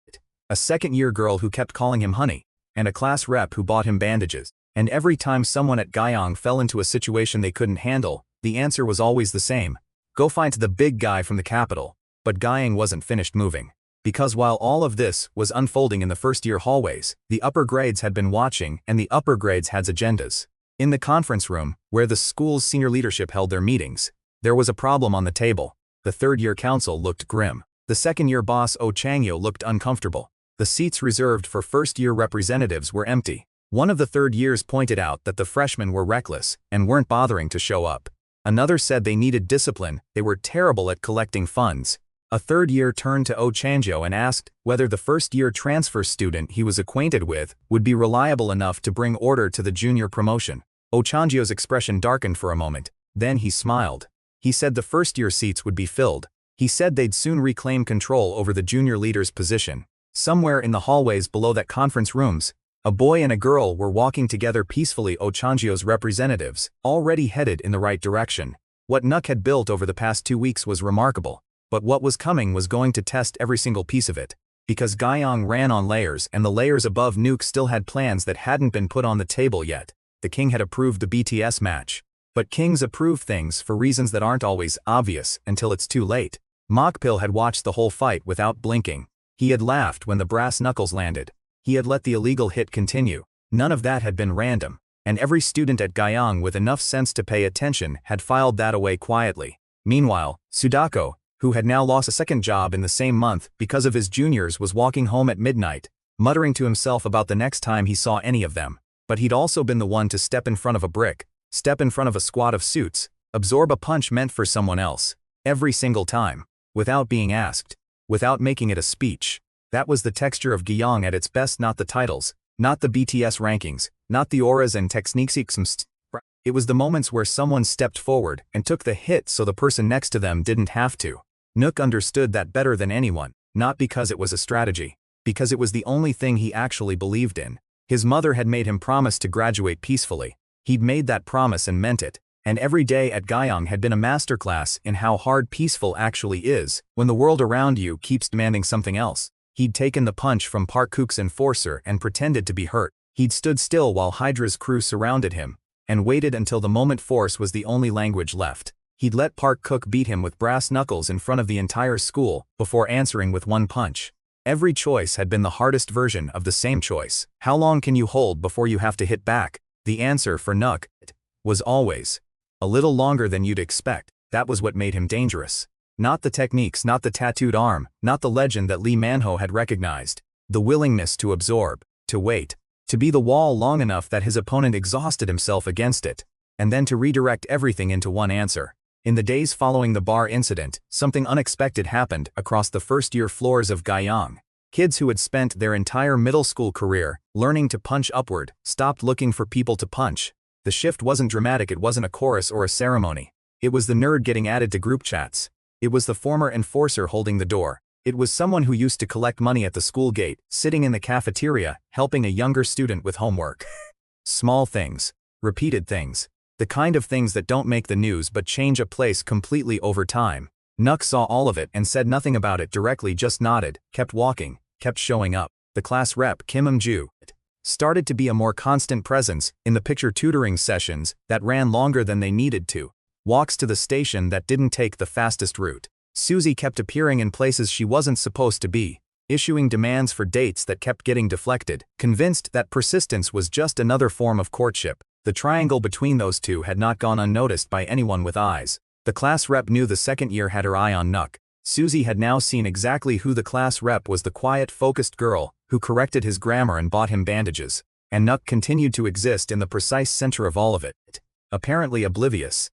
a second-year girl who kept calling him honey, and a class rep who bought him bandages. And every time someone at Guyang fell into a situation they couldn't handle, the answer was always the same: go find the big guy from the capital. But Guyang wasn't finished moving. Because while all of this was unfolding in the first-year hallways, the upper grades had been watching, and the upper grades had agendas. In the conference room, where the school's senior leadership held their meetings, there was a problem on the table. The third-year council looked grim. The second-year boss Oh Changyo looked uncomfortable. The seats reserved for first-year representatives were empty. One of the third years pointed out that the freshmen were reckless and weren't bothering to show up. Another said they needed discipline, they were terrible at collecting funds. A third year turned to Oh Changyo and asked whether the first-year transfer student he was acquainted with would be reliable enough to bring order to the junior promotion. Oh Changyo's expression darkened for a moment, then he smiled. He said the first-year seats would be filled. He said they'd soon reclaim control over the junior leader's position. Somewhere in the hallways below that conference rooms, a boy and a girl were walking together peacefully. Oh Changyo's representatives, already headed in the right direction. What Nuk had built over the past 2 weeks was remarkable. But what was coming was going to test every single piece of it. Because Guyang ran on layers, and the layers above Nuke still had plans that hadn't been put on the table yet. The king had approved the BTS match. But kings approve things for reasons that aren't always obvious until it's too late. Mokpil had watched the whole fight without blinking. He had laughed when the brass knuckles landed. He had let the illegal hit continue. None of that had been random. And every student at Guyang with enough sense to pay attention had filed that away quietly. Meanwhile, Sudako, who had now lost a second job in the same month because of his juniors, was walking home at midnight, muttering to himself about the next time he saw any of them. But he'd also been the one to step in front of a brick, step in front of a squad of suits, absorb a punch meant for someone else, every single time, without being asked, without making it a speech. That was the texture of Guyang at its best, not the titles, not the BTS rankings, not the auras and techniques. It was the moments where someone stepped forward and took the hit so the person next to them didn't have to. Nuk understood that better than anyone, not because it was a strategy, because it was the only thing he actually believed in. His mother had made him promise to graduate peacefully. He'd made that promise and meant it, and every day at Guyang had been a masterclass in how hard peaceful actually is when the world around you keeps demanding something else. He'd taken the punch from Park Kuk's enforcer and pretended to be hurt. He'd stood still while Hydra's crew surrounded him, and waited until the moment force was the only language left. He'd let Park Kuk beat him with brass knuckles in front of the entire school before answering with one punch. Every choice had been the hardest version of the same choice. How long can you hold before you have to hit back? The answer for Nuk was always a little longer than you'd expect. That was what made him dangerous. Not the techniques, not the tattooed arm, not the legend that Lee Manhwa had recognized. The willingness to absorb, to wait, to be the wall long enough that his opponent exhausted himself against it, and then to redirect everything into one answer. In the days following the bar incident, something unexpected happened across the first-year floors of Guyang. Kids who had spent their entire middle school career learning to punch upward stopped looking for people to punch. The shift wasn't dramatic, it wasn't a chorus or a ceremony. It was the nerd getting added to group chats. It was the former enforcer holding the door. It was someone who used to collect money at the school gate, sitting in the cafeteria, helping a younger student with homework. Small things. Repeated things. The kind of things that don't make the news but change a place completely over time. Nuk saw all of it and said nothing about it directly, just nodded, kept walking, kept showing up. The class rep, Kim Eum-ju, started to be a more constant presence in the picture tutoring sessions that ran longer than they needed to. Walks to the station that didn't take the fastest route. Susie kept appearing in places she wasn't supposed to be, issuing demands for dates that kept getting deflected, convinced that persistence was just another form of courtship. The triangle between those two had not gone unnoticed by anyone with eyes. The class rep knew the second year had her eye on Nuk. Suzy had now seen exactly who the class rep was, the quiet, focused girl who corrected his grammar and bought him bandages. And Nook continued to exist in the precise center of all of it. Apparently oblivious.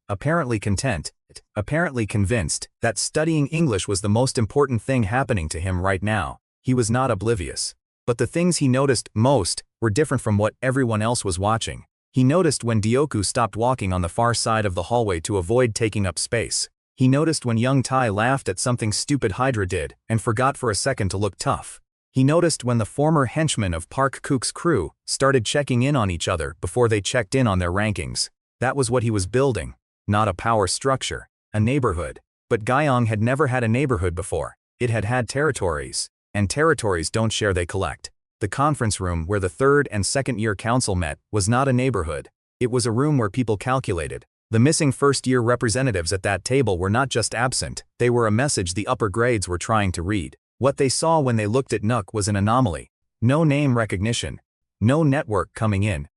Apparently content. Apparently convinced that studying English was the most important thing happening to him right now. He was not oblivious. But the things he noticed most were different from what everyone else was watching. He noticed when Dioku stopped walking on the far side of the hallway to avoid taking up space. He noticed when young Tai laughed at something stupid Hydra did and forgot for a second to look tough. He noticed when the former henchmen of Park Kuk's crew started checking in on each other before they checked in on their rankings. That was what he was building. Not a power structure, a neighborhood. But Guyang had never had a neighborhood before. It had had territories. And territories don't share, they collect. The conference room where the third and second year council met was not a neighborhood. It was a room where people calculated. The missing first-year representatives at that table were not just absent, they were a message the upper grades were trying to read. What they saw when they looked at Nook was an anomaly. No name recognition. No network coming in.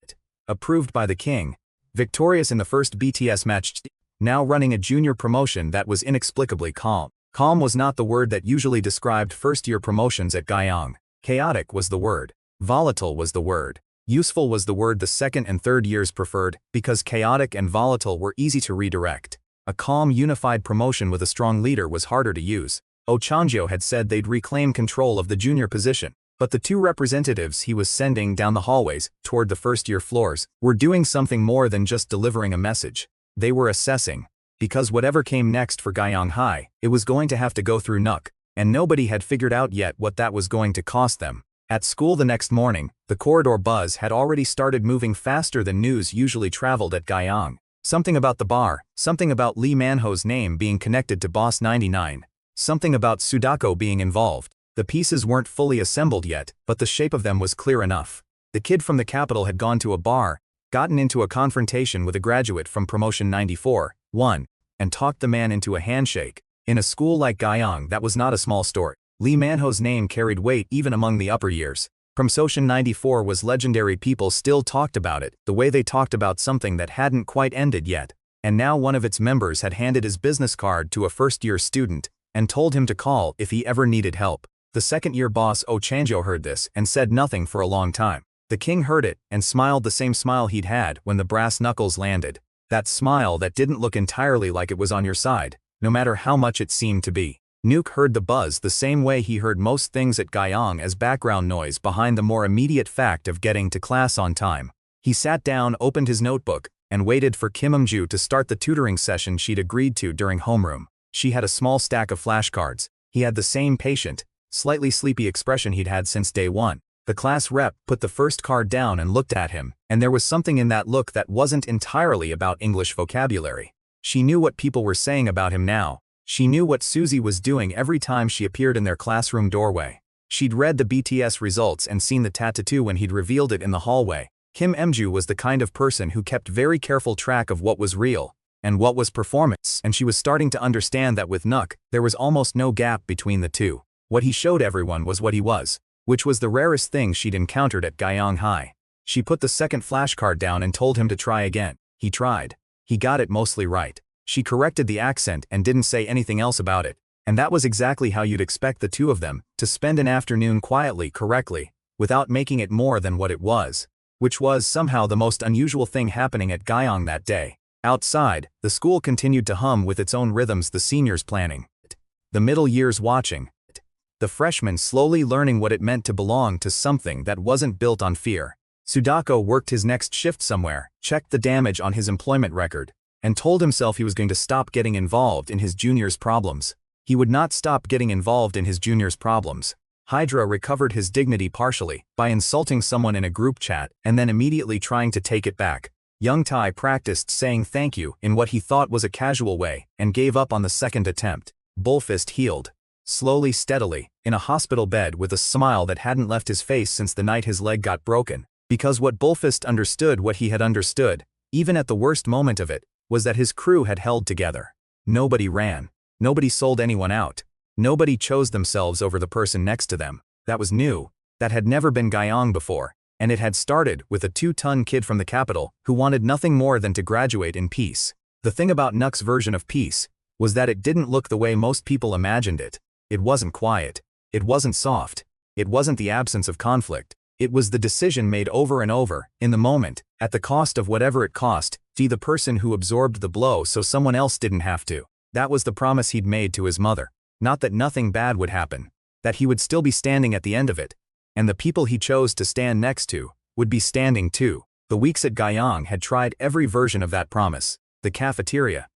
Approved by the king. Victorious in the first BTS match. Now running a junior promotion that was inexplicably calm. Calm was not the word that usually described first-year promotions at Guyang. Chaotic was the word. Volatile was the word. Useful was the word the second and third years preferred, because chaotic and volatile were easy to redirect. A calm, unified promotion with a strong leader was harder to use. Ochangio had said they'd reclaim control of the junior position, but the two representatives he was sending down the hallways, toward the first-year floors, were doing something more than just delivering a message. They were assessing. Because whatever came next for Guyang High, it was going to have to go through Nook, and nobody had figured out yet what that was going to cost them. At school the next morning, the corridor buzz had already started moving faster than news usually traveled at Guyang. Something about the bar, something about Lee Manho's name being connected to Boss 99. Something about Sudako being involved. The pieces weren't fully assembled yet, but the shape of them was clear enough. The kid from the capital had gone to a bar, gotten into a confrontation with a graduate from promotion 94, won, and talked the man into a handshake. In a school like Guyang, that was not a small story. Lee Manho's name carried weight even among the upper years. Promotion 94 was legendary. People still talked about it, the way they talked about something that hadn't quite ended yet. And now one of its members had handed his business card to a first-year student, and told him to call if he ever needed help. The second-year boss Ochangio heard this and said nothing for a long time. The king heard it and smiled the same smile he'd had when the brass knuckles landed. That smile that didn't look entirely like it was on your side, no matter how much it seemed to be. Nuke heard the buzz the same way he heard most things at Guyang, as background noise behind the more immediate fact of getting to class on time. He sat down, opened his notebook, and waited for Kim Eum-ju to start the tutoring session she'd agreed to during homeroom. She had a small stack of flashcards. He had the same patient, slightly sleepy expression he'd had since day one. The class rep put the first card down and looked at him, and there was something in that look that wasn't entirely about English vocabulary. She knew what people were saying about him now. She knew what Suzy was doing every time she appeared in their classroom doorway. She'd read the BTS results and seen the tattoo when he'd revealed it in the hallway. Kim Eum-ju was the kind of person who kept very careful track of what was real and what was performance, and she was starting to understand that with Nook, there was almost no gap between the two. What he showed everyone was what he was, which was the rarest thing she'd encountered at Guyang High. She put the second flashcard down and told him to try again. He tried. He got it mostly right. She corrected the accent and didn't say anything else about it. And that was exactly how you'd expect the two of them to spend an afternoon quietly, correctly, without making it more than what it was. Which was somehow the most unusual thing happening at Guyang that day. Outside, the school continued to hum with its own rhythms, the seniors planning. The middle years watching. The freshmen slowly learning what it meant to belong to something that wasn't built on fear. Sudako worked his next shift somewhere, checked the damage on his employment record, and told himself he was going to stop getting involved in his juniors' problems. He would not stop getting involved in his juniors' problems. Hydra recovered his dignity partially by insulting someone in a group chat and then immediately trying to take it back. Young Tai practiced saying thank you in what he thought was a casual way and gave up on the second attempt. Bullfist healed. Slowly, steadily, in a hospital bed with a smile that hadn't left his face since the night his leg got broken. Because what Bullfist understood, what he had understood, even at the worst moment of it, was that his crew had held together. Nobody ran. Nobody sold anyone out. Nobody chose themselves over the person next to them. That was new. That had never been Guyang before. And it had started with a 2-ton kid from the capital who wanted nothing more than to graduate in peace. The thing about Nook's version of peace was that it didn't look the way most people imagined it. It wasn't quiet. It wasn't soft. It wasn't the absence of conflict. It was the decision made over and over, in the moment, at the cost of whatever it cost, to be the person who absorbed the blow so someone else didn't have to. That was the promise he'd made to his mother. Not that nothing bad would happen. That he would still be standing at the end of it. And the people he chose to stand next to would be standing too. The weeks at Guyang had tried every version of that promise. The cafeteria,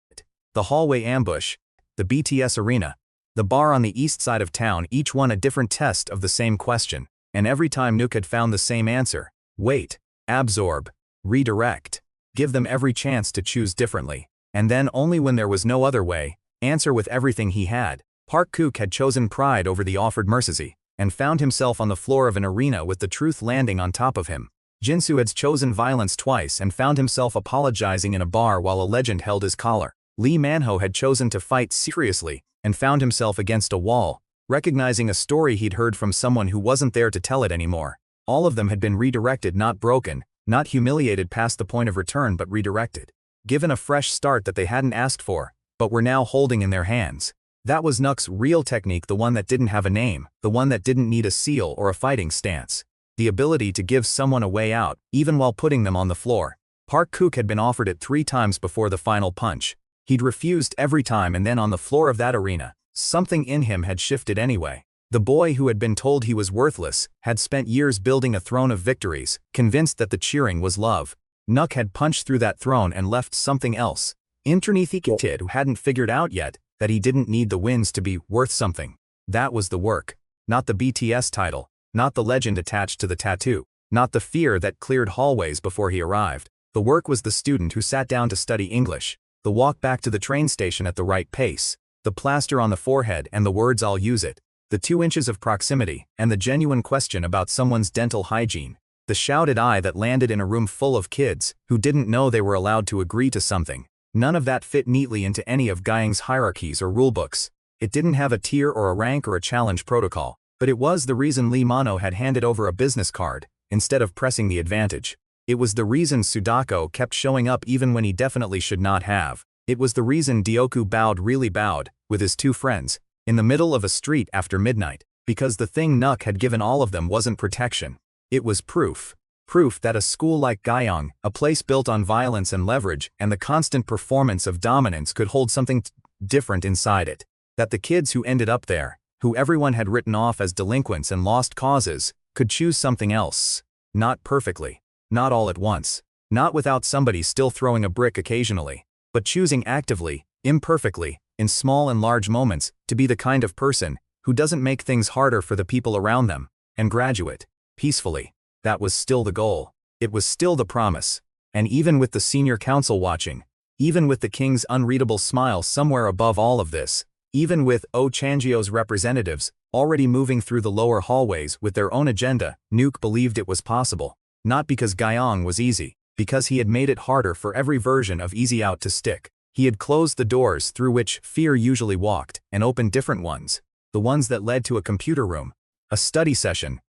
the hallway ambush, the BTS arena, the bar on the east side of town, each one a different test of the same question. And every time Nook had found the same answer. Wait, absorb, redirect, give them every chance to choose differently. And then only when there was no other way, answer with everything he had. Park Kuk had chosen pride over the offered mercy, and found himself on the floor of an arena with the truth landing on top of him. Jinsu had chosen violence twice and found himself apologizing in a bar while a legend held his collar. Lee Manhwa had chosen to fight seriously, and found himself against a wall, recognizing a story he'd heard from someone who wasn't there to tell it anymore. All of them had been redirected, not broken, not humiliated past the point of return, but redirected. Given a fresh start that they hadn't asked for, but were now holding in their hands. That was Nook's real technique, the one that didn't have a name, the one that didn't need a seal or a fighting stance. The ability to give someone a way out, even while putting them on the floor. Park Kuk had been offered it 3 times before the final punch. He'd refused every time, and then on the floor of that arena, something in him had shifted anyway. The boy who had been told he was worthless had spent years building a throne of victories, convinced that the cheering was love. Nook had punched through that throne and left something else. Underneath, a kid who hadn't figured out yet that he didn't need the wins to be worth something. That was the work. Not the BTS title. Not the legend attached to the tattoo. Not the fear that cleared hallways before he arrived. The work was the student who sat down to study English. The walk back to the train station at the right pace. The plaster on the forehead and the words "I'll use it." The 2 inches of proximity and the genuine question about someone's dental hygiene. The shouted eye that landed in a room full of kids who didn't know they were allowed to agree to something. None of that fit neatly into any of Guyang's hierarchies or rulebooks. It didn't have a tier or a rank or a challenge protocol. But it was the reason Lee Manhwa had handed over a business card, instead of pressing the advantage. It was the reason Sudako kept showing up even when he definitely should not have. It was the reason Dioku really bowed, with his 2 friends, in the middle of a street after midnight, because the thing Nook had given all of them wasn't protection. It was proof. Proof that a school like Guyang, a place built on violence and leverage and the constant performance of dominance, could hold something different inside it. That the kids who ended up there, who everyone had written off as delinquents and lost causes, could choose something else. Not perfectly. Not all at once. Not without somebody still throwing a brick occasionally. But choosing actively, imperfectly, in small and large moments, to be the kind of person who doesn't make things harder for the people around them, and graduate peacefully. That was still the goal. It was still the promise. And even with the senior council watching, even with the king's unreadable smile somewhere above all of this, even with Oh Changio's representatives already moving through the lower hallways with their own agenda, Nook believed it was possible. Not because Guyang was easy, because he had made it harder for every version of easy out to stick. He had closed the doors through which fear usually walked, and opened different ones. The ones that led to a computer room, a study session,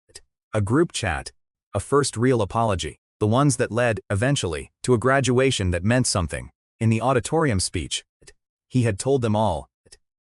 a group chat, a first real apology. The ones that led, eventually, to a graduation that meant something. In the auditorium speech, he had told them all,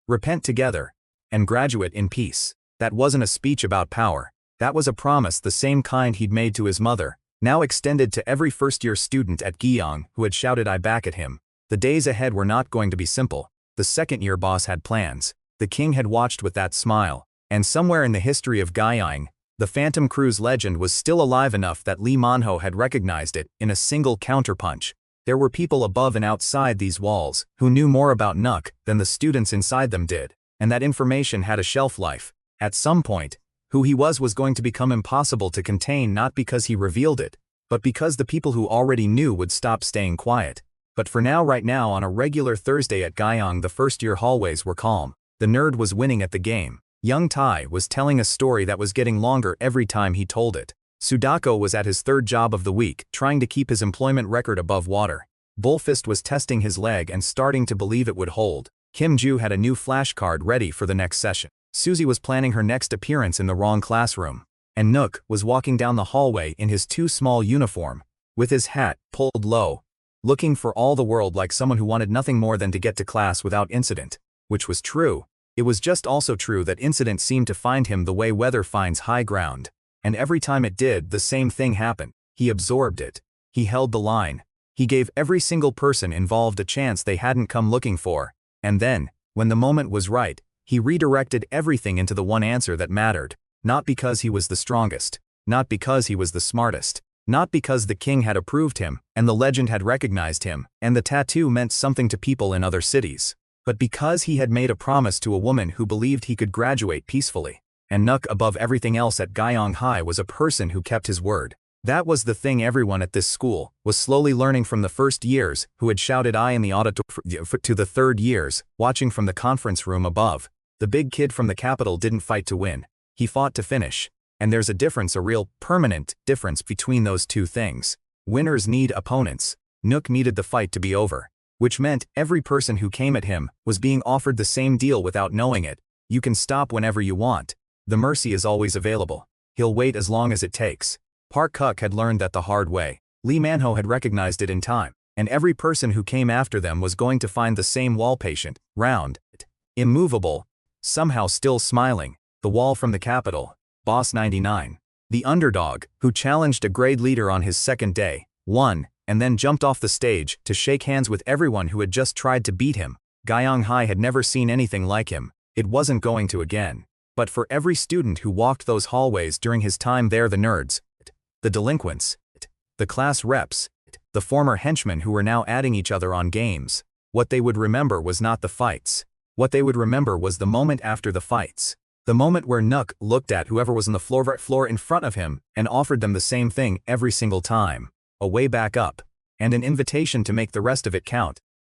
repent together, and graduate in peace. That wasn't a speech about power. That was a promise, the same kind he'd made to his mother, now extended to every first-year student at Guyang who had shouted "I back" at him. The days ahead were not going to be simple. The second-year boss had plans. The king had watched with that smile. And somewhere in the history of Guyang, the Phantom Cruise legend was still alive enough that Lee Manhwa had recognized it in a single counterpunch. There were people above and outside these walls who knew more about Nook than the students inside them did, and that information had a shelf life. At some point, who he was going to become impossible to contain, not because he revealed it, but because the people who already knew would stop staying quiet. But for now, right now, on a regular Thursday at Guyang, the first-year hallways were calm. The nerd was winning at the game. Young Tai was telling a story that was getting longer every time he told it. Sudako was at his 3rd job of the week, trying to keep his employment record above water. Bullfist was testing his leg and starting to believe it would hold. Kim Ju had a new flashcard ready for the next session. Susie was planning her next appearance in the wrong classroom. And Nook was walking down the hallway in his too small uniform, with his hat pulled low, looking for all the world like someone who wanted nothing more than to get to class without incident. Which was true. It was just also true that incident seemed to find him the way weather finds high ground. And every time it did, the same thing happened. He absorbed it. He held the line. He gave every single person involved a chance they hadn't come looking for. And then, when the moment was right, he redirected everything into the one answer that mattered. Not because he was the strongest. Not because he was the smartest. Not because the king had approved him, and the legend had recognized him, and the tattoo meant something to people in other cities. But because he had made a promise to a woman who believed he could graduate peacefully. And Nook above everything else at Guyang High was a person who kept his word. That was the thing everyone at this school was slowly learning from the first years, who had shouted "I" in the auditorium, to the third years, watching from the conference room above. The big kid from the capital didn't fight to win. He fought to finish. And there's a difference, a real, permanent difference between those two things. Winners need opponents. Nook needed the fight to be over. Which meant every person who came at him was being offered the same deal without knowing it. You can stop whenever you want. The mercy is always available. He'll wait as long as it takes. Park Kuk had learned that the hard way. Lee Manhwa had recognized it in time. And every person who came after them was going to find the same wall, patient, round, immovable, somehow still smiling. The wall from the capital. Boss 99. The underdog, who challenged a grade leader on his second day, won, and then jumped off the stage to shake hands with everyone who had just tried to beat him. Guyang High had never seen anything like him. It wasn't going to again. But for every student who walked those hallways during his time there, the nerds, the delinquents, the class reps, the former henchmen who were now adding each other on games, what they would remember was not the fights. What they would remember was the moment after the fights. The moment where Nook looked at whoever was on the floor in front of him and offered them the same thing every single time. A way back up. And an invitation to make the rest of it count.